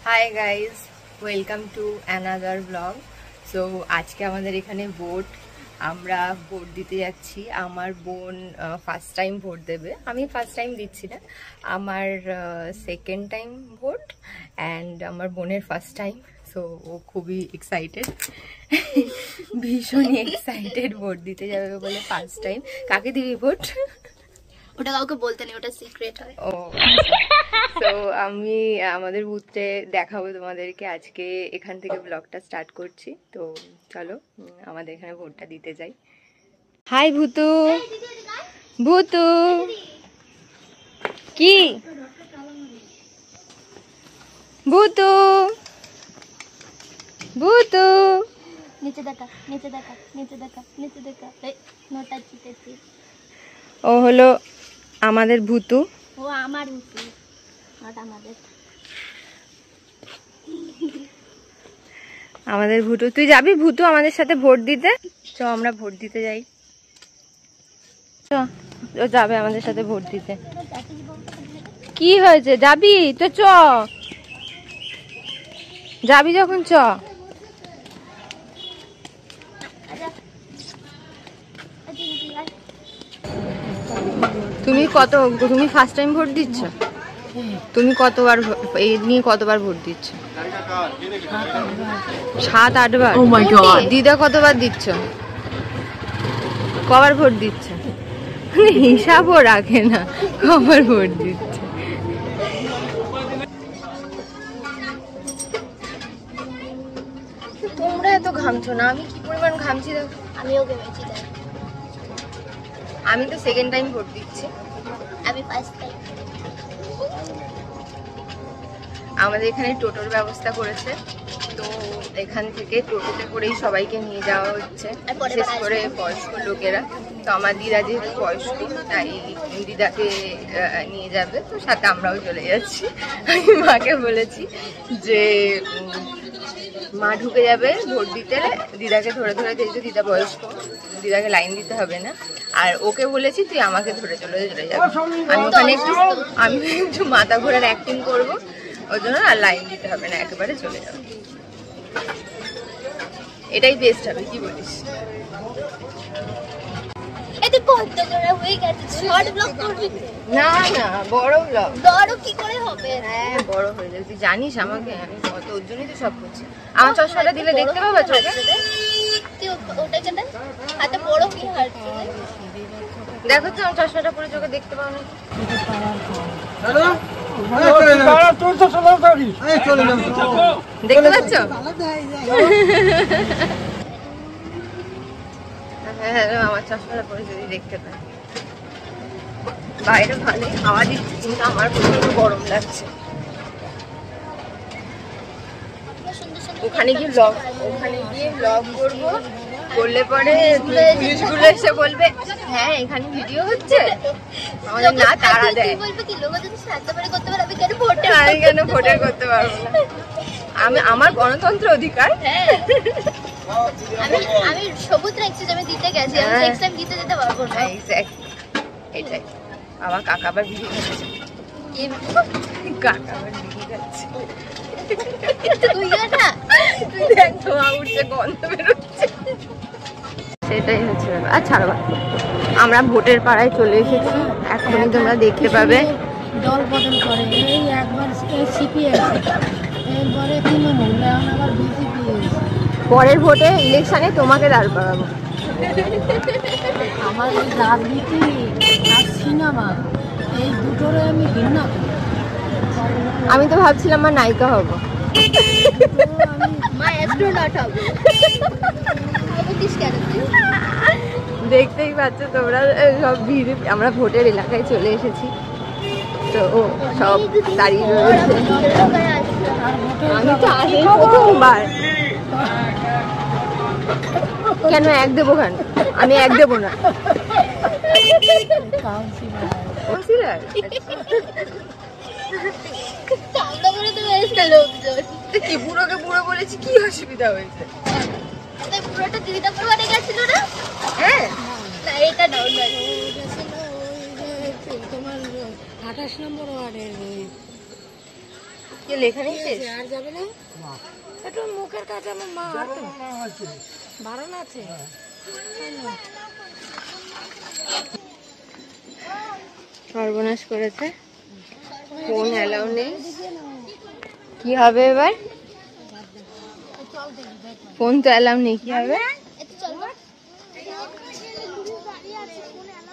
Hi guys, welcome to another blog. So আজকে আমাদের এখানে ভোট, আমরা ভোট দিতে যাচ্ছি। আমার বোন ফার্স্ট টাইম ভোট দেবে, আমি ফার্স্ট টাইম দিচ্ছি না, আমার সেকেন্ড টাইম ভোট অ্যান্ড আমার বোনের ফার্স্ট টাইম। সো ও খুবই এক্সাইটেড, ভীষণই এক্সাইটেড ভোট দিতে যাবে বলে ফার্স্ট টাইম। কাকে দিবি ভোট? ওটা কাউকে বলতে নেই, ওটা সিক্রেট হয়। ও তো আমি আমাদের বুথে দেখাবো তোমাদেরকে। আজকে এখান থেকে ব্লগটা স্টার্ট করছি, তো চলো আমাদের এখানে ভোটটা দিতে যাই। হাই ভূতু, ভূতু কি ভূতু, ভূতু নিচে দেখা, নিচে দেখা, নিচে দেখা, নিচে দেখা, এই নোটা চিতেছি। ও হলো আমাদের ভূতু। ও আমার উঠি, ওটা আমাদের। আমাদের ভূতু, তুই যাবি ভূতু আমাদের সাথে ভোট দিতে? চ আমরা ভোট দিতে যাই, চ। ও যাবে আমাদের সাথে ভোট দিতে। কি হয়েছে, যাবি তো? চ, যাবি যখন চ। তুমি ফার্স্ট টাইম ভোট দিচ্ছ? তুমি কতবার এই নিয়ে কতবার ভোট দিচ্ছ? 7-8 বার। Oh my God! দিদা কতবার দিচ্ছ? কবার ভোট দিচ্ছ? হিসাবও রাখে না, কবার ভোট দিচ্ছে। তোমরা এত ঘামছো না, আমি কি পরিমাণ ঘামছি দেখো। আমিও ঘেমেছি, তাই আমি তো সেকেন্ড টাইম ভোট দিচ্ছি। আমি ফার্স্ট টাইম। আমাদের এখানে টোটোর ব্যবস্থা করেছে, তো এখান থেকে টোটোতে করেই সবাইকে নিয়ে যাওয়া হচ্ছে, বিশেষ করে বয়স্ক লোকেরা। তো আমার দিদা যেহেতু বয়স্ক, তাই দিদাকে নিয়ে যাবে, তো সাথে আমরাও চলে যাচ্ছি। আমি মাকে বলেছি যে মা ঢুকে যাবে ভোট দিতে, দিদাকে ধরে ধরে, যেহেতু দিদা বয়স্ক, দিদাকে লাইন দিতে হবে না। আর ওকে বলেছি তুই আমাকে ধরে চলে যাবে। আমি একটু মাথা ঘোরার অ্যাক্টিং করবো, ওই জন্য আর লাইন দিতে হবে না, একেবারে চলে যাবে। এটাই বেস্ট হবে, কি বলিস? এতে কত করে হয়ে গেছে, শর্ট ব্লগ করবি না না, বড় ব্লগ। বড় কি করে হবে? হ্যাঁ বড় হয়ে যাবে, তুই জানিস আমাকে, আমি কত, ওর জন্যই তো সব করছি। আমার চশমাটা দিলে দেখতে পাবা চোখে? তুই ওটাকে দেখ, হাতে বড় কি হাঁটছে। দেখো তো আমার চশমাটা পরে চোখে দেখতে পাও না? দেখতে পাচ্ছ? হ্যাঁ, আমার চশমাটা পরে যদি দেখতে পাই। বাইরে ভালোই হাওয়া দিচ্ছে, কিন্তু আমার প্রচন্ড গরম লাগছে। ওখানে গিয়ে ব্লগ করবো, করলে পরে পুলিশগুলো এসে বলবে হ্যাঁ এখানে ভিডিও হচ্ছে, আমাদের না তাড়া দেয়। আমি কেন ভোটার করতে পারবো না? আমার গণতন্ত্র অধিকার। আমি সবুজ রাখছি, আমি দিতে গেছি, আমি নেক্সট টাইম দিতে যেতে পারবো না। এটাই। আমার কাকা আবার ভিডিও খাচ্ছে, কাকা আবার ভিডিও খাচ্ছে। তুই দেখ ধোঁয়া উঠছে, গন্ধ বেরোচ্ছে। সেটাই হচ্ছে ব্যাপার। আচ্ছা আমরা ভোটের পাড়ায় চলে এসেছি, এখনই তোমরা দেখতে পাবে। দল বদল করে, এই একবার সিপিএম, এরপরে তৃণমূল, এখন আবার বিজেপি। পরের ভোটে ইলেকশনে তোমাকে দাঁড় করাবো। আমার এই রাজনীতি আর সিনেমা, এই দুটোরে আমি ঘৃণা করি। আমি তো ভাবছিলাম আমার নায়িকা হবো। মা অ্যাস্ট্রোনট হবে। দেখতেই পাচ্ছ তোমরা, সব ভিড়। আমরা ভোটের এলাকায় চলে এসেছি, তো সব দাঁড়িয়ে রয়েছে। আমি তো আসি প্রথমবার। কেন এক দেবো? কেন আমি এক দেবো না? কাউন্সিলর কি বুড়োকে বুড়ো বলেছি, কি অসুবিধা হয়েছে? পুরোটা দিদিটা পরিবারে গেছিল না? হ্যাঁ, এটা ডাউন তোমার 28 নম্বর ওয়ার্ডের কি লেখা নেই আর যাবে না একটু মুখের কাছে আমার মা বারণ আছে। সর্বনাশ করেছে, ফোন অ্যালাউ নেই। কি হবে এবার? ফোন তো অ্যালাউ নেই, কি হবে?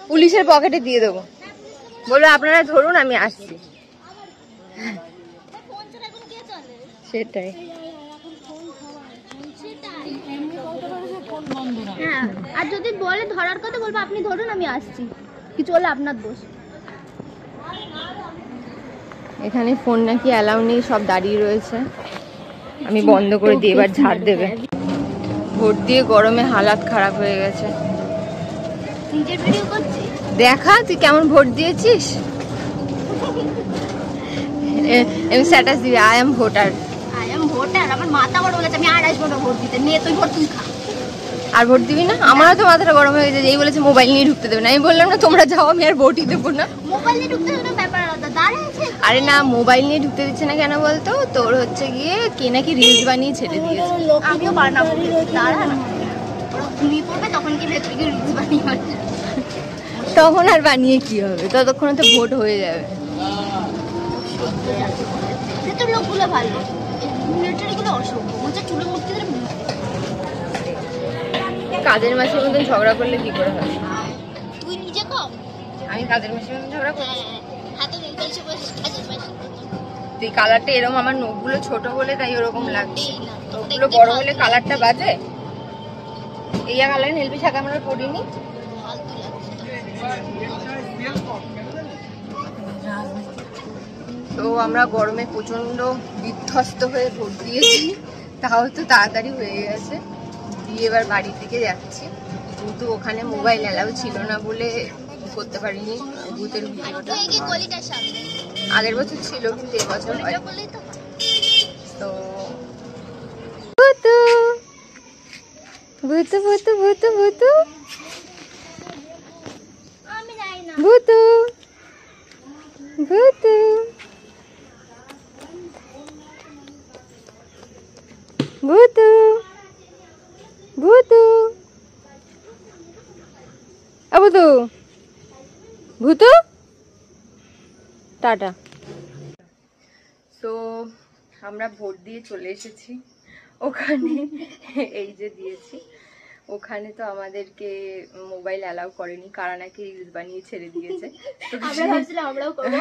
পুলিশের পকেটে দিয়ে দেবো, বলবো আপনারা ধরুন আমি আসছি। সেটাই। হ্যাঁ, আর যদি বলে ধরার কথা বলবো আপনি ধরুন আমি আসছি, কি চলে আপনার দোষ। এখানে ফোন নাকি অ্যালাউ নেই, সব দাঁড়িয়ে রয়েছে। আমি বন্ধ করে দিয়ে এবার ঝাড় দেবে। ভোট দিয়ে গরমে হালাত খারাপ হয়ে গেছে। নিজের ভিডিও করছি, দেখা তুই কেমন ভোট দিয়েছিস। আমি স্ট্যাটাস দিবি I am voter. I am voter. আমার মাথা বড় বলেছে আমি আর আসবো না ভোট দিতে, নিয়ে তুই ভোট তুই খা। আর ভোট দিবি না? আমারও তো মাথাটা গরম হয়ে গেছে, এই বলেছে মোবাইল নিয়ে ঢুকতে দেবে না। আমি বললাম না তোমরা যাও, আমি আর ভোটই দেবো না। মোবাইল নিয়ে ঢুকতে হবে ব্যাপার আলাদা, দাঁড়িয়েছে। আরে না, মোবাইল নিয়ে ঢুকতে দিচ্ছে না কেন বলতো, তোর হচ্ছে গিয়ে কে নাকি রিলস বানিয়ে ছেড়ে দিয়েছে। আমিও বানাবো, দাঁড়া না, ওরা ঘুমিয়ে পড়বে তখন কি ভেতরে গিয়ে রিলস বানিয়ে আসবে। তখন আর বানিয়ে কি হবে, ততক্ষণে তো ভোট হয়ে যাবে। ভেতর লোকগুলো ভালো, মিলিটারি গুলো অসভ্য, বলছে চুলে মুক্তি দিলে কাজের মাসের মতন ঝগড়া করলে কি করে হবে? তুই নিজে কম। আমি কাজের মাসের মতন ঝগড়া করি? হাতে নীল কালচে বসে কাজের মাসে তুই কালারটা এরকম, আমার নখগুলো ছোট বলে তাই ওরকম লাগছে। এই না, নখগুলো বড় হলে কালারটা বাজে। এই কালার নেলবি শাক আমরা পড়িনি। ফালতু লাগছে। তো আমরা গরমে প্রচন্ড বিধ্বস্ত হয়ে ভোট দিয়েছি, তাও তো তাড়াতাড়ি হয়ে গেছে। দিয়ে এবার বাড়ির দিকে যাচ্ছি, কিন্তু ওখানে মোবাইল অ্যালাউ ছিল না বলে করতে পারিনি বুথের ভিডিওটা। তুই এগিয়ে গলিটার সামনে। আগের বছর ছিল কিন্তু এবছর হয়। এটা বললেই তো হয়। তো ভূতু ভূতু ভূতু ভূতু ভূতু আমি যাই না। ভূতু ভূতু ভূতু ভূতু ভূতু ভূতু টাটা। তো আমরা ভোট দিয়ে চলে এসেছি ওখানে, এই যে দিয়েছি ওখানে। তো আমাদেরকে মোবাইল অ্যালাউ করেনি, কারা নাকি রিলস বানিয়ে ছেড়ে দিয়েছে। আমরা ভাবছিলাম আমরাও করবো।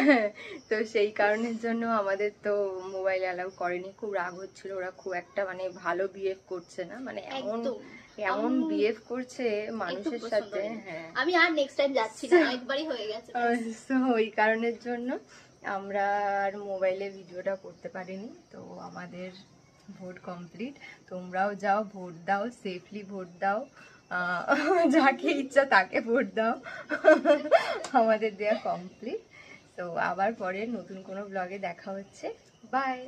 তো সেই কারণের জন্য আমাদের তো মোবাইল অ্যালাউ করেনি। খুব রাগ হচ্ছিল, ওরা খুব একটা মানে ভালো বিহেভ করছে না, মানে এমন বিহেভ করছে মানুষের সাথে। হ্যাঁ, আমি আর নেক্সট টাইম যাচ্ছি না, একবারই হয়ে গেছে। তো ওই কারণের জন্য আমরা আর মোবাইলে ভিডিওটা করতে পারিনি। তো আমাদের ভোট কমপ্লিট। তোমরাও যাও, ভোট দাও, সেফলি ভোট দাও, যাকে ইচ্ছা তাকে ভোট দাও। আমাদের দেয়া কমপ্লিট। তো আবার পরে নতুন কোনো ব্লগে দেখা হচ্ছে। বাই।